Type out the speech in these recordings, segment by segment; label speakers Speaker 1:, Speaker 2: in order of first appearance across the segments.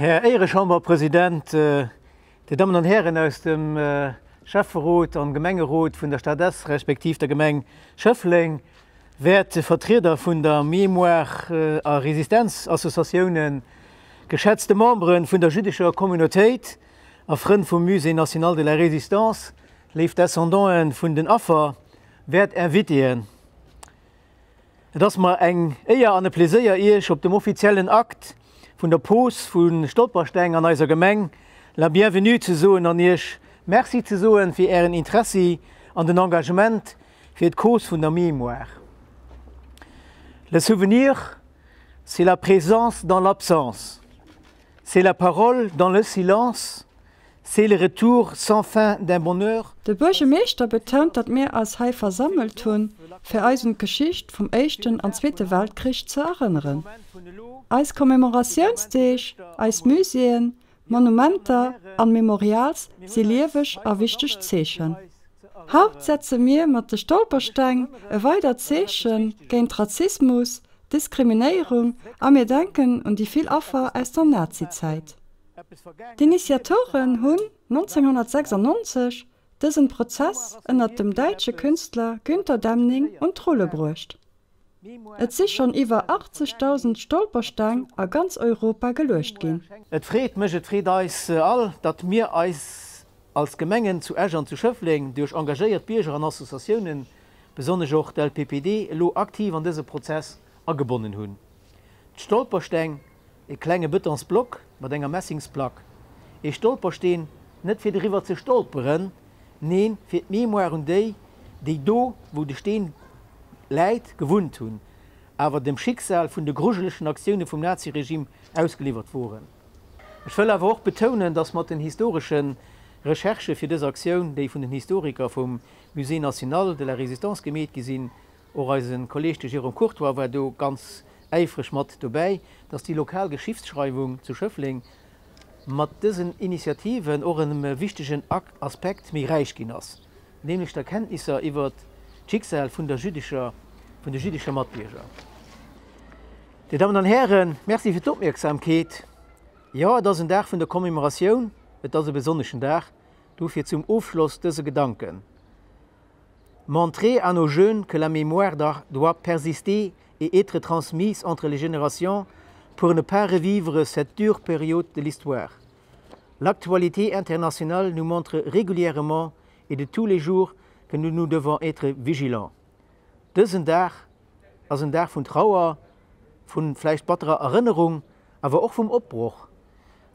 Speaker 1: Herr Ehrenschaumbau-Präsident, die Damen und Herren aus dem Schöffenrot und Gemengerot von der Stadt Est, respektive der Gemeinde Schöffling, werte Vertreter von der Mémoire à Resistance-Assoziationen, geschätzte Membres von der jüdischen Communauté, Freunde vom Musée National de la Résistance, les Descendants von den Opfern, wird invitieren. Das ist mir ein eher an Pläsier ist, auf dem offiziellen Akt von der Post von Stolperstein an unserer Gemeinde la bienvenue zu sagen an ihr, merci zu sagen für Ihren Interesse an den Engagement für die Cause von der Mémoire. Le souvenir, c'est la présence dans l'absence, c'est la parole dans le silence, c'est le retour sans fin d'un bonheur.
Speaker 2: Der Bürgermeister betont, dass wir als Hai versammelt haben, für unsere Geschichte vom Ersten und Zweiten Weltkrieg zu erinnern. Als Kommemorationstag, als Museen, Monumenter und Memorials sind ewig und wichtig Zeichen. Heute setzen wir mit den Stolpersteinen ein weiteres Zeichen gegen Rassismus, Diskriminierung und wir denken an die vielen Opfer aus der Nazizeit. Die Initiatoren haben 1996 diesen Prozess unter dem deutschen Künstler Günter Demning und Trolle gebracht. Es sind schon über 80.000 Stolpersteine in ganz Europa gelöscht gehen.
Speaker 1: Es freut uns all, dass wir uns als Gemengen zu Esch und zu Schöffling durch engagierte Bürger und Assoziationen, besonders auch der LPPD, aktiv an diesen Prozess angebunden haben. Die Stolpersteine, ein kleiner Betonsblock mit einer Messingsplaque. Ein Stolperstein nicht für darüber zu stolpern, nein, für die Memoire und die da, wo die Stein Leid gewohnt haben, aber dem Schicksal von den gruseligen Aktionen vom Naziregime ausgeliefert wurden. Ich will aber auch betonen, dass mit den historischen Recherchen für diese Aktion, die von den Historikern vom Musée National de la Résistance gemacht sind, auch unser Kollege Jérôme Courtois war da ganz eifrig mit dabei, dass die lokale Geschichtsschreibung zu Schöffling mit diesen Initiativen auch einen wichtigen Aspekt mehr reich ist, nämlich die Kenntnisse über das Schicksal von der jüdischen Mitbürger. Die Damen und Herren, merci für die Aufmerksamkeit. Ja, das ist ein Tag von der Kommemoration, das ist ein besonderer Tag, dafür zum Aufschluss dieser Gedanken. Montrer à nos jeunes que la mémoire doit persister et être transmise entre les générations pour ne pas revivre cette dure période de l'histoire. L'actualité internationale nous montre régulièrement et de tous les jours que nous devons être vigilants. Diesen Tag als ein Tag von Trauer, von vielleicht bitterer Erinnerung, aber auch vom Abbruch,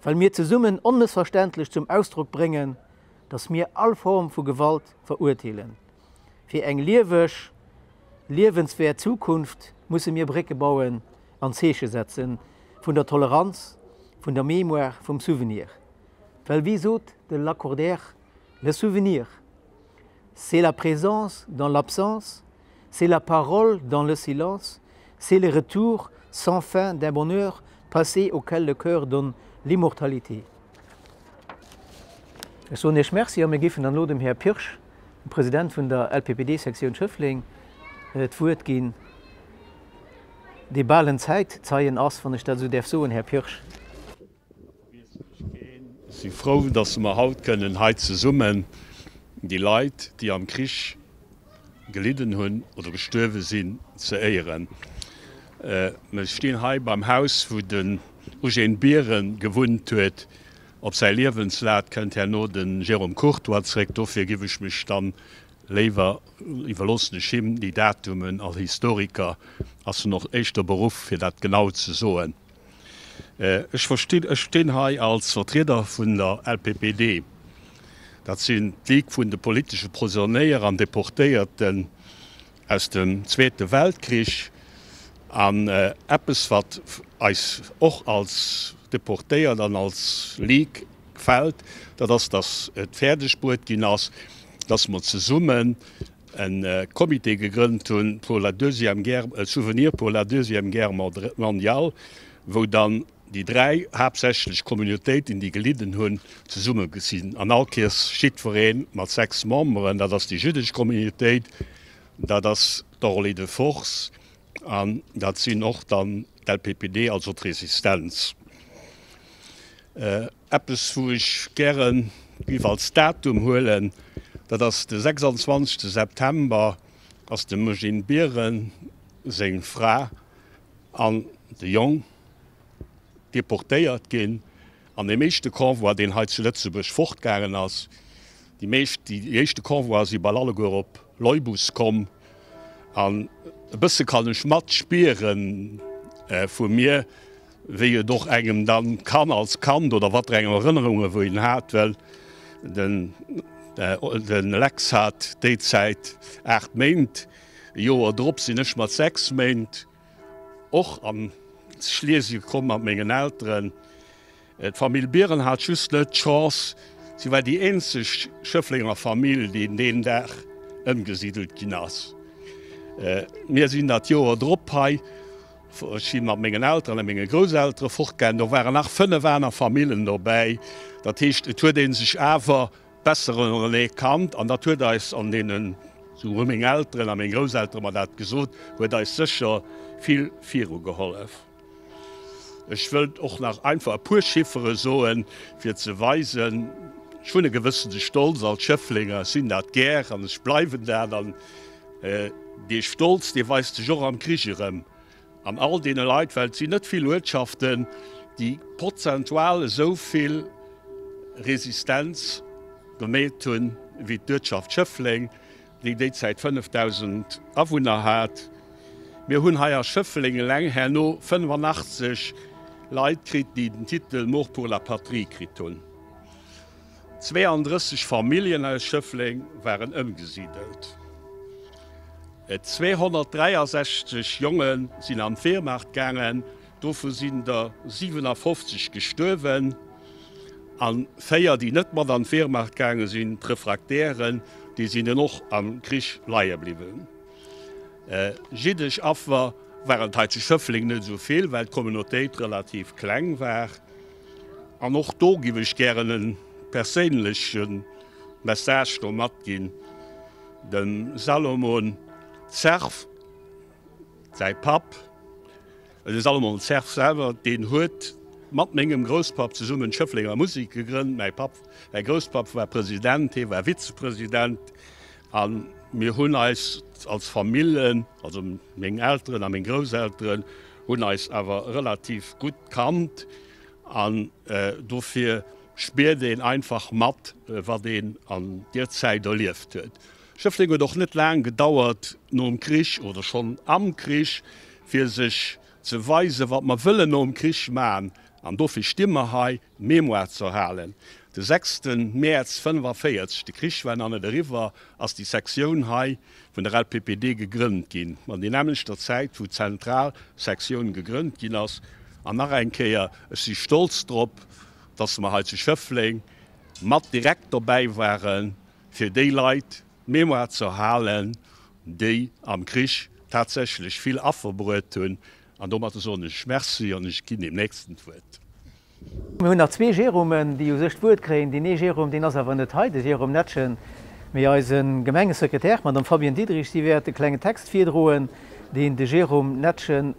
Speaker 1: weil wir zusammen unmissverständlich zum Ausdruck bringen, dass wir alle Formen von Gewalt verurteilen. Für eine lebenswerte Zukunft müssen wir Brücken bauen, an Zeichen setzen, von der Toleranz, von der Mémoire, vom Souvenir. Weil wie sagt de Lacordaire, le souvenir, c'est la présence dans l'absence, c'est la parole dans le silence, c'est le retour sans fin d'un bonheur passé auquel le cœur donne l'immortalité. So nicht merci, wir geben dann dem Herrn Pirsch, dem Präsident von der LPPD-Sektion Schöffling, das Wort gehen. Die Ballenzeit zeigen aus von der Stadt Südefso, Herr Pirsch.
Speaker 3: Ich bin froh, dass wir heute zusammen die Leute, die am Krieg gelitten haben oder gestorben sind, zu ehren. Wir stehen hier beim Haus, wo den Eugène Behren gewohnt hat. Auf sein Lebenslauf kennt er nur den Jérôme Courtois zurück. Dafür gebe ich mich dann lieber überlassen, die Datumen als Historiker, als noch echter Beruf für das genau zu sagen. Ich stehe hier als Vertreter von der LPPD. Das sind die von den politischen Prisonnieren und Deportierten aus dem Zweiten Weltkrieg. Und etwas, was uns auch als Deportiert und als League gefällt, das das Pferdesport ist, dass wir zusammen ein Komitee gegründet haben pour la Souvenir pour la Deuxième Guerre mondiale, wo dann die drei hauptsächlich Kommunitäten, die gelitten haben, zusammen sind. An Alkirch Schiedverein mit 6 Membern, das ist die jüdische Kommunität, das ist Dorli de Force, und das sind auch dann der LPPD, also die Resistenz. Etwas, wo ich gern als Datum holen, das ist der 26. September, als der Eugene Bieren seine Frau an de Jong deportéiert gin an dem meeschte Konvoi, den heute zu Lützeburg fortgegangen ass. Die echte Konvoi sie bei alle go op Leubus kom an bësse kann mat spieren vu mir, wie je doch engem dann kann als Kant oder wat engem Erinnerungen wo ihn hat, well den Lex hat déizeit 8 Meint, Joer Drpp sinn nech mat 6 Meint, och am Schlesien kom an mégen Ären. Et Familie Bieren hat just net Chance, sie war die einzig Schöfflinger Familie, die in den Dach ëmgesiedelt gin ass. Mir sinn dat Joer Drppei, mat mégen Eltern an mége Groseltre fortgen, da waren nach 5 Werner Familien dabei. Dat hecht et hue den sich awer besseren Relé kannt, an dat hue da is an denen so még Eltern an még Groseltre mat dat gesot, huet da is sicher viel Viro geholf. Ich will auch nach einfach purschiffere soen fir ze weisen, schon gewissen Stolz als Schöfflinger sind dat ger an es bleiben der dann die Stolz, die weist Jo am Kricherem. An all dee Leiitwelt sie net viel Wirtschaften, die prozentual soviel Resistenz gemäht hun wie d'Wirtschaft Schöffling, die derzeit 5000 Awohner hat. Wir hunn haier Schöfflinge leng herno 85 Leiit krit, die den Titel Mort pour la Patrie krit hun. 32 Familien als Schöffling waren ëmgesiedelt. 263 Jungen sind am Wehrmacht gegangen, dafür sind da 57 gestorben. An 4, die nicht mehr an die Wehrmacht gegangen sind, Refraktären, die sind noch am Krieg leihen geblieben. Jüdisch Abwehr waren die Schöfflinge nicht so viel, weil die Kommunität relativ klein war. Und auch da gebe ich gerne einen persönlichen Message mitgeben. Den Salomon Zerf, sein Pap, das ist Salomon Zerf selber, den hat mit meinem Großpap zusammen Schöfflinger Musik gegründet. Mein Großpap war Präsident, er war Vizepräsident. Und wir haben uns als Familien, also meine Eltern und meine Großeltern, haben uns aber relativ gut gekannt. Und dafür spürt den einfach matt, was den an der Zeit erlebt hat. Schöffling hat doch nicht lange gedauert, nur im Krieg oder schon am Krieg, für sich zu weisen, was man will nur im Krieg machen. Und dafür Stimme haben, Memoir zu erhalten. Der 6. März 1945, der Krieg war an der River, als die Sektion von der LPPD gegründet ging. Man die nämlich der Zeit, wo die Zentralsektion gegründet ging, und nach einkehr ist sie stolz darauf, dass wir halt zu Schöffling mit direkt dabei waren, für die Leute Memoir zu erhalten, die am Krieg tatsächlich viel abverbrüht haben. Und da hat es so nicht Merci und ich gehe im nächsten Wort.
Speaker 1: Wir haben noch 2 Jerumen, die sich Wort kriegen. Die nächste Jerum, die ist aber nicht heute, das Jerum Netschen. Wir haben einen Gemeindesekretär, Madame Fabian Dietrich, die wird einen kleinen Text vordrohen, den der Jerum Netschen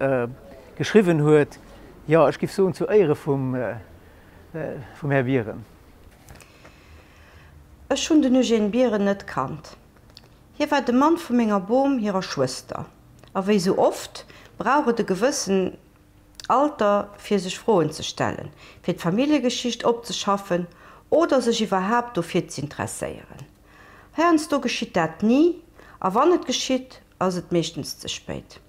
Speaker 1: geschrieben hat. Ja, ich gebe so zu Ehre vom Herrn Bieren.
Speaker 4: Ich schon den Eugene Bieren nicht kannt. Hier war der Mann von meiner Boom ihrer Schwester. Aber wie so oft braucht ein gewissen Alter, für sich Fragen zu stellen, für die Familiengeschichte abzuschaffen oder sich überhaupt dafür zu interessieren. Hörens du geschieht das nie, aber wenn es geschieht, ist es meistens zu spät.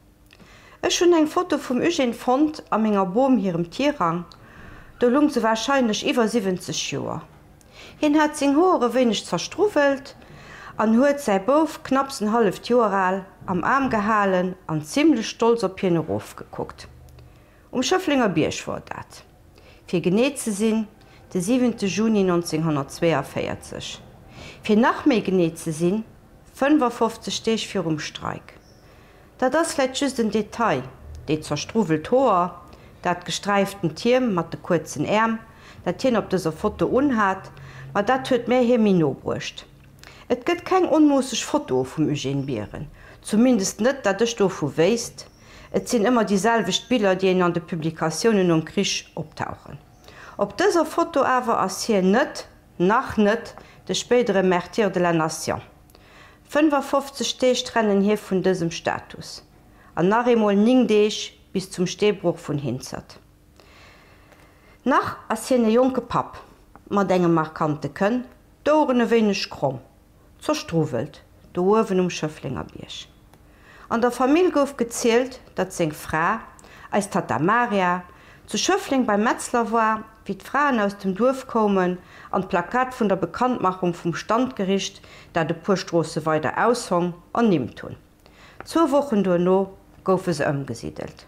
Speaker 4: Ich schon ein Foto vom Eugene fand an meiner Boom hier im Tierrang. Da lung sie wahrscheinlich über 70 Jahre. Hin hat sein Haare wenig zerstruffelt und hat sein Bof knapp ein halbes Jahr alt am Arm gehalten und ziemlich stolz auf ihren Ruf geguckt. Schöfflinger Birch war das. Für genäht zu sein, der 7. Juni 1942. Für nach mir genäht zu sein, 55 Tage vor dem Streik. Das ist vielleicht just ein Detail, die zerstruffelt Haare, das gestreiften Tier mit den kurzen Ärmeln, das Tier auf dieser Foto unhat, aber das hat mir hier Minobrucht. Es gibt kein unmusiges Foto vom Eugene Bieren. Zumindest nicht, dass ich davon weiß. Es sind immer dieselben Bilder, die an den Publikationen um Krieg auftauchen. Op dieser Foto aber ass hier net nach net de spätere Märtyr de la Nation. 55 Stech trennen hier vun diesem Status. An nachemol 9 Deeg bis zum Stehbruch vun Hinzert. Nach ass hi junge Pap, mat engem markante Kën, dorene wenig krumm, zerstruwelt, de Uwen Schöfflinger Biersch. An der Familie gouf gezielt, dat seg Fra, als Tata Maria, zu Schöffling bei Metzler war, wie d'Frauen aus dem Dorf kommen, an Plakat vun der Bekanntmachung vom Standgericht, dat de Purstrose weiter aushong an nimmt hun. 2 Wochen no gouf es ëmgesiedelt.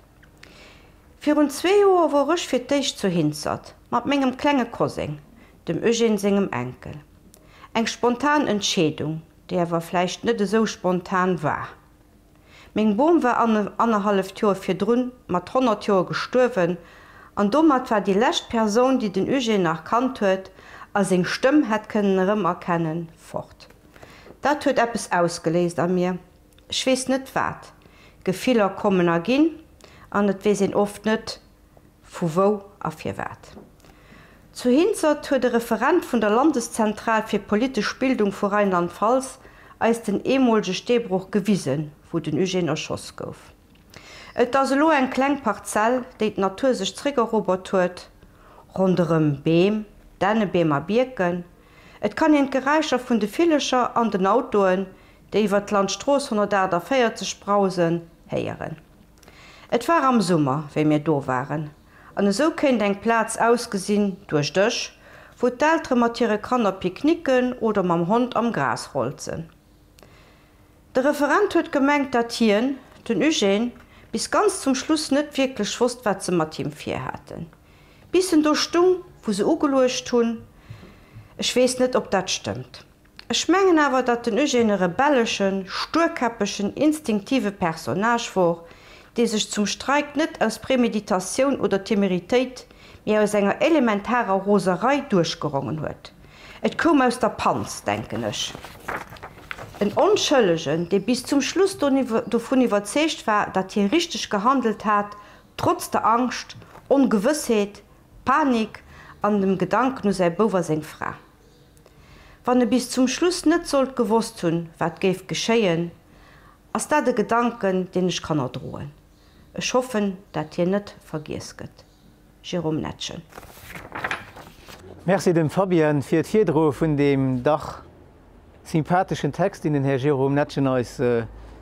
Speaker 4: Für rund 2 Joer war ich fir d'Eich zu Hinzert, mat mengem klenge Cousin, dem Eugen segem Enkel. Eng spontan Entschädung, der war vielleicht net so spontan war. Meng Boom war an 1,5 Joer fir drun mat 100 Joer gestorwen, an dommat war die lächt Person, die den Eugen erkannt huet, as eng Stimm het kënnen rëm erkennen fort. Dat huet eppes ausgelesen an mir. Ich wees net wat. Gefehler kommen a ginn, an et wesinn oft net vu wo a fir wat. Zu Hinzert huet der Referent vun der Landeszentral fir polisch Bildung vor Rheinland-Pfalz als den emolge Stehbruch gewiesen, wo den Eugen erschoss gouf. Et as lo en kleng Parzell, déi d' Natur sech Triggerrobert huet, runderem Beem, denne Beemer Birken. Et kann en Gereicher vun de Villecher an den Autoen, déi iwwer d Landstroos 140 sprausen, heieren. Et war am Summer, wéi mir do waren. An so kennt eng Platz ausgesinn duerch Dëch, wo d'ältre mat ihre Kanner picknicken oder mam Hund am Gras rolzen. Der Referent huet gemengt, dat Hien, den Eugen, bis ganz zum Schluss net wirklich wusst, wat ze mat ihm fir hatten. Bissen do stung, wo se ugeluecht hun, ich wees net, ob dat stimmt. Ich mengen aber, dat den Eugen rebellischen, sturkappeschen, instinktive Personage war, die sich zum Streik net aus Prämeditation oder Temerität mir aus enger elementarer Roserei durchgerungen huet. Et kom aus der Panz, denken ich. Ein Unschuldigen, der bis zum Schluss davon überzeugt war, dass er richtig gehandelt hat, trotz der Angst, Ungewissheit, Panik an dem Gedanken nur sei bover seine Frau. Wenn er bis zum Schluss nicht sollt gewusst haben, was geschehen, ist das der Gedanken, den ich kann erdrohen. Ich hoffe, dass ihr nicht vergisst. Jerome Netschen.
Speaker 1: Merci dem Fabian für die Hierdro von dem Dach sympathischen Text, den Herr Jerome Netschen uns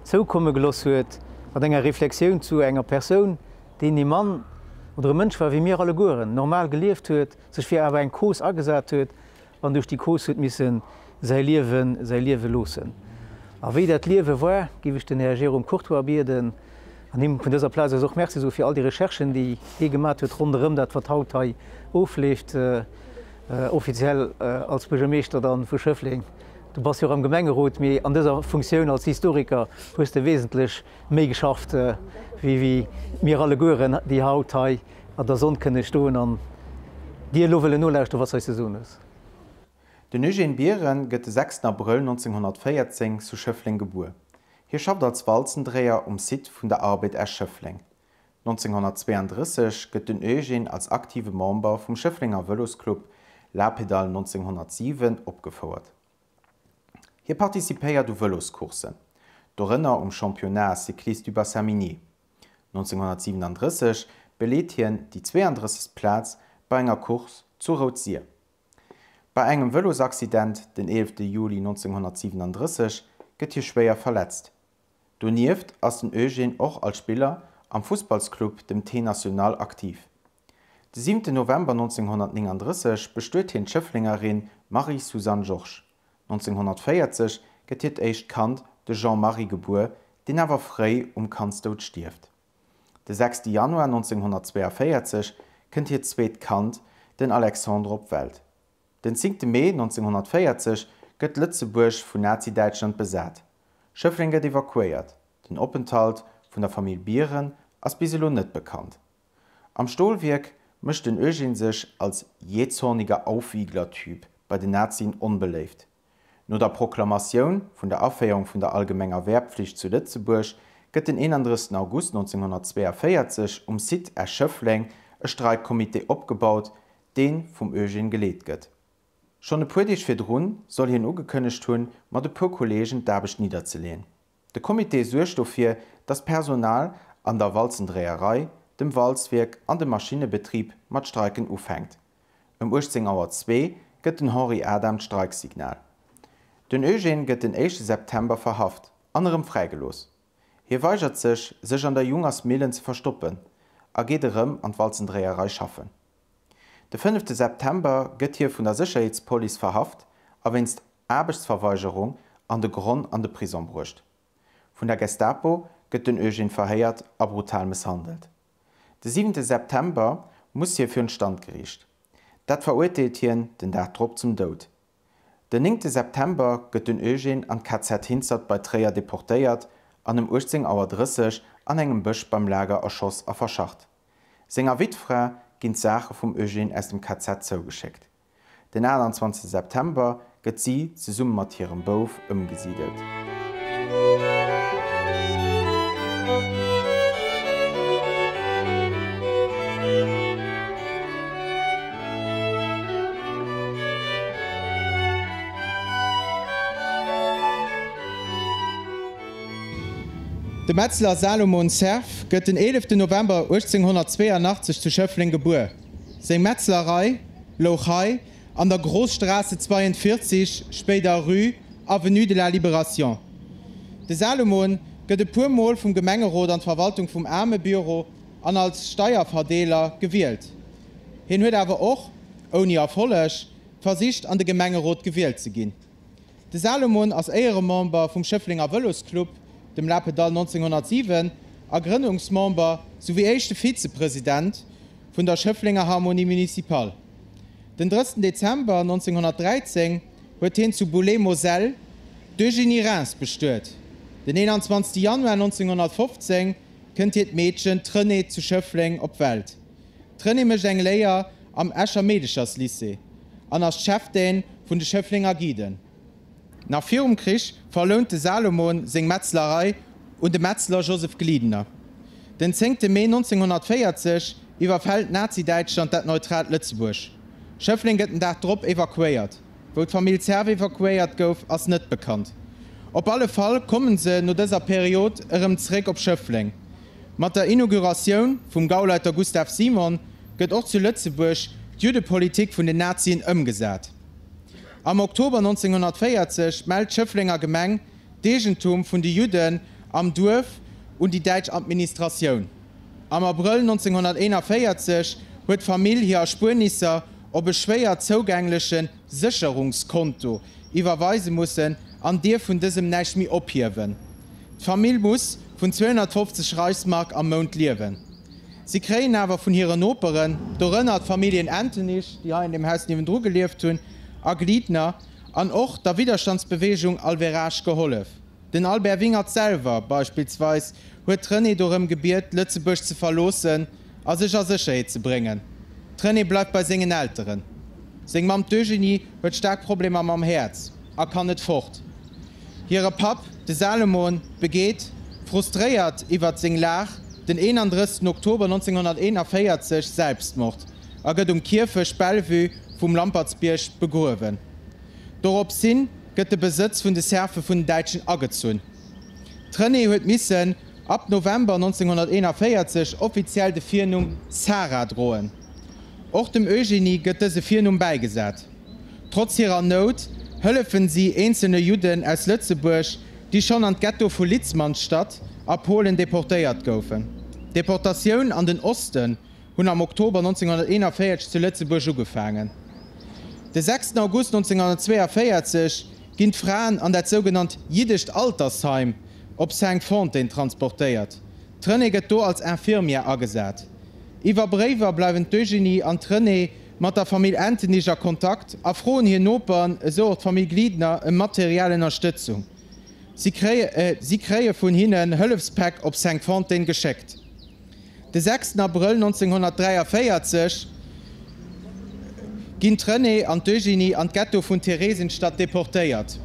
Speaker 1: zukommen gelassen hat, mit einer Reflexion zu einer Person, die ein Mann oder ein Mensch war wie mir alle Guren, normal gelebt hat, sich für aber einen Kurs angesagt hat und durch die Kurs hat müssen sein Leben losen. Aber wie das Leben war, gebe ich den Herrn Jerome Courtois bitten, an ihm von dieser Platz auch merci so für all die Recherchen, die er gemacht hat, rundherum, das vertraut er auflegt, offiziell als Bürgermeister dann für Schöffling. Du bist ja am Gemengerot, mir an dieser Funktion als Historiker hast du wesentlich mehr geschafft, wie wir alle Guren, die Haut an der Sonne können stehen und die wollen nur lernen, was zu tun ist.
Speaker 5: Den Eugen Bieren gëtt den 6. April 1914 zu Schöffling geboren. Hier schafft als Walzendreher Site vun der Arbeit er Schöffling. 1932 gëtt den Eugen als aktive Member vom Schöfflinger Velosclub La Pedal 1907 opgefordert. Hier partizipéiert du Veloskursen, dorinnner Championat Cycliste du Bassin-Minier. 1937 belädt hien die 32. Platz bei enger Kurs zu Rotsier. Bei engem Velosaccident den 11. Juli 1937 gëtt hier schwéier verletzt. Donieft ass den Eugen auch als Spieler am Fußballclub dem T-National aktiv. Den 7. November 1939 bestöet hien Schöfflingerin Marie-Suzanne Georges. 1940 gëtt hiet éicht Kant de Jean-Marie geboren, den awer frei Kanstod stieft. Den 6. Januar 1942 kënnt hiet zweet Kant den Alexandre op Welt. Den 10. Mai 1940 gëtt Lützeburg vun Nazi-Deutschland besat. Schöffling gëtt evakuiert. Den Openthalt vun der Familie Bieren ass biselo net bekannt. Am Stohlwerk mischt den Eugen sich als jezorniger Aufwieglertyp bei den Nazien unbeleeft. No der Proklamation vun der Aufhäung vun der allgemenger Wehrpflicht zu Lützeburg gëtt den 31. August 1942 Site er Schöffling e Streikkomitee opgebaut, den vum Eugen geleet gëtt. Schon e puerdeich fir Drun soll hien ugekënnecht hunn, mat de puer Kollegen d'Aarbecht niederzeleen. De Komitee suercht dofir, dat Personal an der Walzendréerei, dem Walzwerk an dem Maschinebetrieb mat Streiken ufhängt. 18:02 gëtt den Henri Adam Streiksignal. Den Eugen gëtt den 1. September verhaft, anderem freigelos. Hier weigert sech an der Jungers Mehlen ze verstoppen, geht an d'Walzendréerei schaffen. De 5. September gëtt hier vun der Sicherheitspolice verhaft, awennst Arbechtsverweigerung an de Grund an de Prison brucht. Vun der Gestapo gëtt den Eugen verhéiert a brutal misshandelt. De 7. September muss hier fir den Stand gericht. Dat verurteelt hien den Dachtrop zum Dod. Den 9. September gëtt den Eugen an KZ Hinzert bei Träer deportéiert, an dem 18:30 an engem Bëch beim Lager erschoss a verschacht. Senger Witfrau ginint d'Sache vum Eugen aus dem KZ zougeschickt. Den 21. September gëtt sie ze Summe mat hirem Bouf ëmgesiedelt.
Speaker 6: De Metzler Salomon Serf gëtt den 11. November 1882 zu Schöffling geboren. Seng Metzlerei, Lochai, an der Großstraße 42, später Rue, Avenue de la Libération. De Salomon gëtt e puermol vum Gemengerot an Verwaltung vum Armebüro an als Steuerverdeler gewählt. Hin huet awer och, oni erfollech, Versicht an de Gemengerot gewählt ze ginn. De Salomon als Ehremember vum Schöfflinger Wëllosklub, dem Lappedal 1907, a Gründungsmember sowie echte Vizepräsident vun der Schöfflinger Harmonie Municipal. Den 3. Dezember 1913 huet hin zu Boulay-Moselle d'Eugénie Reims bestört. Den 21. Januar 1915 kënnt hiet Mädchen Trené zu Schöffling op Welt. Trené mech eng Léier am Escher Medischers Lycée, an als Chefdein vun de Schöfflinger Giden. Nach virm Krich verlohnte Salomon seg Metzlerei und de Metzler Joseph Gliedner. Den 10. Mai 1940 iwwerfällt Nazi-Deutschland dat neutral Lützeburg. Schöffling gëtt den Dachdrop evakuiert. Wo d'Familie Zerve evakuiert gouf ass net bekannt. Op alle Fall kommen se no déser Period zréck op Schöffling. Mat der Inauguration vum Gauleiter Gustav Simon gëtt och zu Lützeburg d'Judepolitik vun den Nazien ëmgesat. Am Oktober 1940 meldt Schöfflinger Gemeng d'Egentum vun die Juden am Dorf und die Deutsche Administration. Am April 1941 huet d'Familie a Spurnisser op e schwéier zogänglichen Sicherungskonto iwwerweise mussssen an Dir vun diesem Nächmi ophiewen. D'Familie muss vun 250 Reichsmark am Mount liewen. Sie kreien awer vun hireieren Operen, dorënner Familien Antonich, die ha in dem Haus niwen Dr gelieft hunn, a Gliedner an och der Widerstandsbewegung Alverage gehollef. Den Albert Wingert selber beispielsweise huet Trené dorem Gebiet Lützeburg zu verlosen, as sech a Sicherheet zu bringen. Trené bleibt bei segen Älteren. Seng Mam d'Eugénie huet stark Probleme am Herz, kann net fort. Hire Pap, de Salomon, begeht, frustréiert iwwer seng Lach, den 31. Oktober 1941 Selbstmord, gëtt Kirfech Bellevue vum Lampertsbierch begowen. Dorop sinn gëtt de Besitz vun de Serfe vun Deitschen agezun. Trené huet missen ab November 1941 offiziell de Firnung Sarah droen. Och dem Eugénie gëtt se Firnung beigesat. Trotz ihrer Not hëllefen sie einzelne Juden aus Lützeburg, die schon an d Ghetto vu Litzmannstadt a Polen deportéiert goufen. Deportatioun an den Osten hunn am Oktober 1941 zu Lützeburg ugefangen. Den 6. August 1942 ginnt Frauen an dat sogenannt Jiddicht Altersheim op St. Fontaine transportéiert. Trené gëtt do als Infirmier agesat. Iwer Brewer bleiwen d'Eugénie an Trené mat der Familie Antonicher Kontakt a froen hi Nopern eso Familie Gliedner e materiellen Unterstützung. Sie kreie vun hinnen Hëllefspack op St. Fontaine gescheckt. Den 6. April 1943 ginnt Trené an d'Eugénie an Ghetto vun Theresienstadt deportéiert.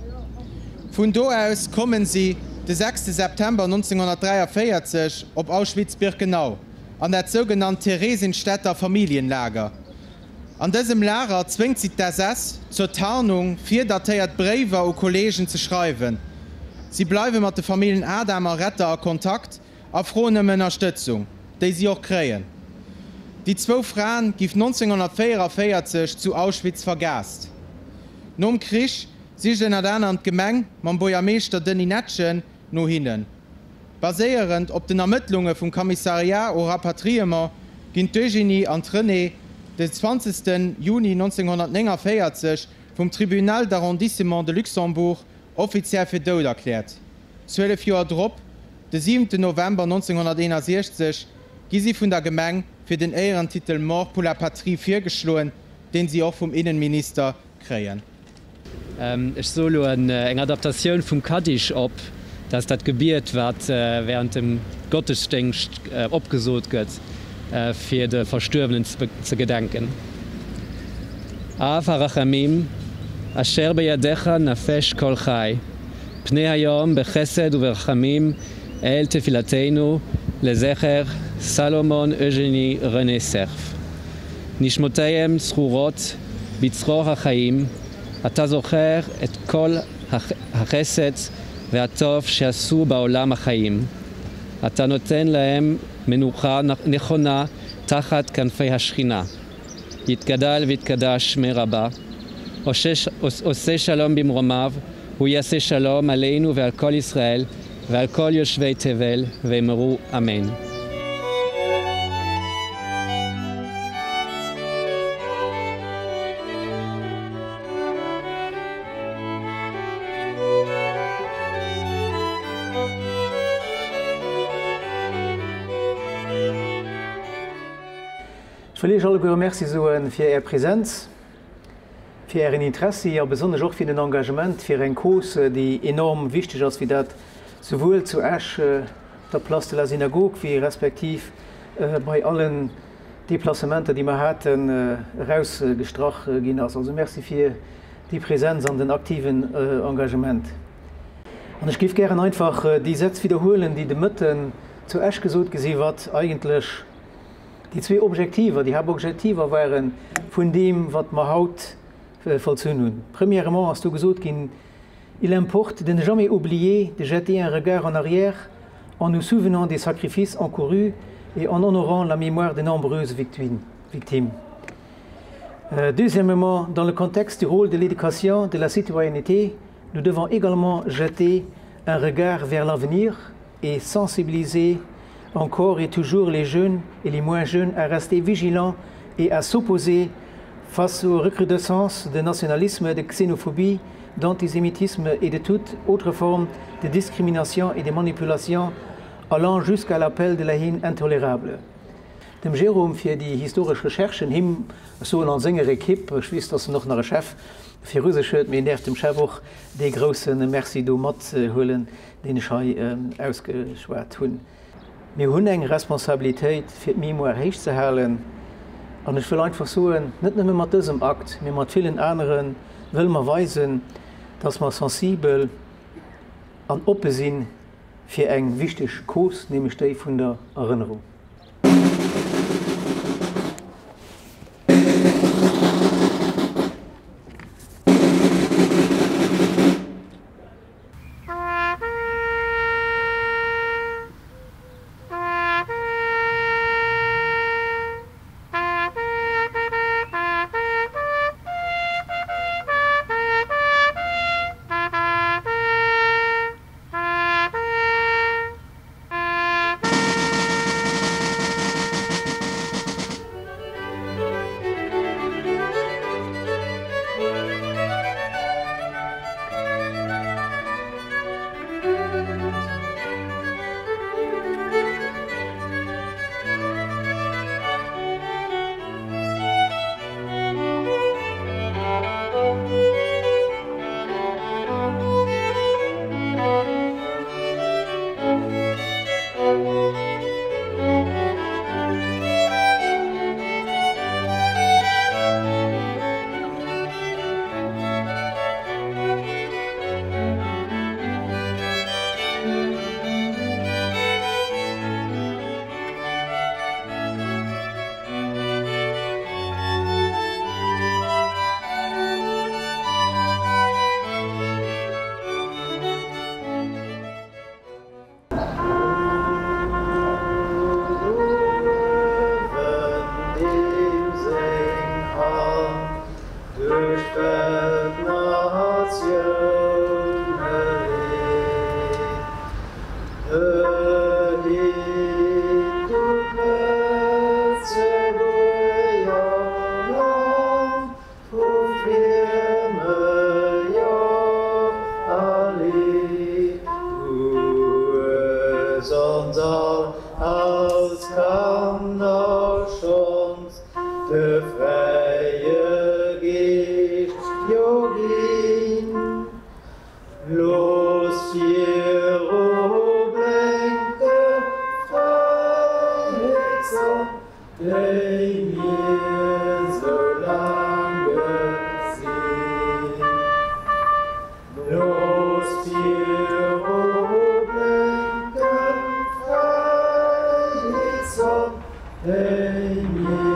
Speaker 6: Vun do aus kommen sie den 6. September 1943 op Auschwitz-Birkenau an dat sogenannte Theresienstädter Familienlager. An diesem Lehrer zwingt sie das SS zur Tarnung, 4 datiert Briefe und Kollegen zu schreiben. Sie bleiben mit der Familie Adamer Retter in Kontakt und frohen um Unterstützung, die sie auch kriegen. Die 2 Frauen gibt 1944 zu Auschwitz vergast. Nach dem Krieg sind sie dann an die Gemeng mit Bürgermeister Denny Netschen noch hinnen. Basierend auf den Ermittlungen vom Kommissariat au Rapatriement ging Eugenie und René den 20. Juni 1949 vom Tribunal d'Arrondissement de Luxembourg offiziell für tot erklärt. 12 Jahre darauf, den 7. November 1961, gi sie vun der Gemeng für den Ehrentitel Mort pour la Patrie vorgeschlagen, den sie auch vom Innenminister kreien.
Speaker 7: Ich solo eng Adaptation vum Kaddisch op, dats dat Gebiet wat während dem Gottesdenst opgesot gëtt fir de Verstorbenen ze gedenken. Ava rachamim, asher beyadecha nafesh kol chai, pnei hayom bechesed uberachamim el tefilatenu lezecher Salomon Eugenie René Serf. נשמותיהם צרורות בצרור החיים, אתה זוכר את כל החסד והטוב שעשו בעולם החיים. אתה נותן להם מנוחה נכונה תחת כנפי השכינה. יתגדל ויתקדש שמי רבה. עושה שלום במרומיו, הוא יעשה שלום עלינו ועל כל ישראל ועל כל יושבי תבל, ואמרו אמן.
Speaker 1: Ich will alle go Merci soen fir Ä Präsenz, fir Ären Interesse, a besonders auch fir den Engagement, fir en Kurs, die enorm wichtig ass wie dat sowohl zu Äsch der Place de la Synagogue wie respektiv bei allen Deplacementer, die man hatten, rausgestrach gin ass. Also Merci fir die Präsenz an den aktiven Engagement. Und ich gif gern einfach die Sätze wiederholen, die de Mëtten zu Äsch gesot gesi wat eigentlich. Die 2 Objektive, die Hauptobjektive waren von dem, was wir heute vollziehen. Premièrement, hast du gesagt, il importe de ne jamais oublier de jeter un regard en arrière en nous souvenant des sacrifices encourus et en honorant la mémoire des nombreuses victimes. Deuxièmement, dans le contexte du rôle de l'éducation, de la citoyenneté, nous devons également jeter un regard vers l'avenir et sensibiliser encore et toujours les jeunes et les moins jeunes à rester vigilants et à s'opposer face aux recrudescences de nationalisme, de xénophobie, d'antisémitisme et de toute autre forme de discrimination et de manipulation allant jusqu'à l'appel de la haine intolérable. Dem Jérôme für die historische Recherchen him so an senger Equipe, ich weiß, dass noch nach Chef für Russisch mir nervt dem Chef auch die großen Merci do Mat holen, den ich ausgeschwert hun. Wir haben eine Responsabilität für die Memoire hochzuhalten. Und ich will einfach sagen, nicht nur mit diesem Akt, sondern mit vielen anderen, will man weisen, dass man sensibel an offen sind für einen wichtigen Kurs, nämlich die von der Erinnerung.
Speaker 8: Amen.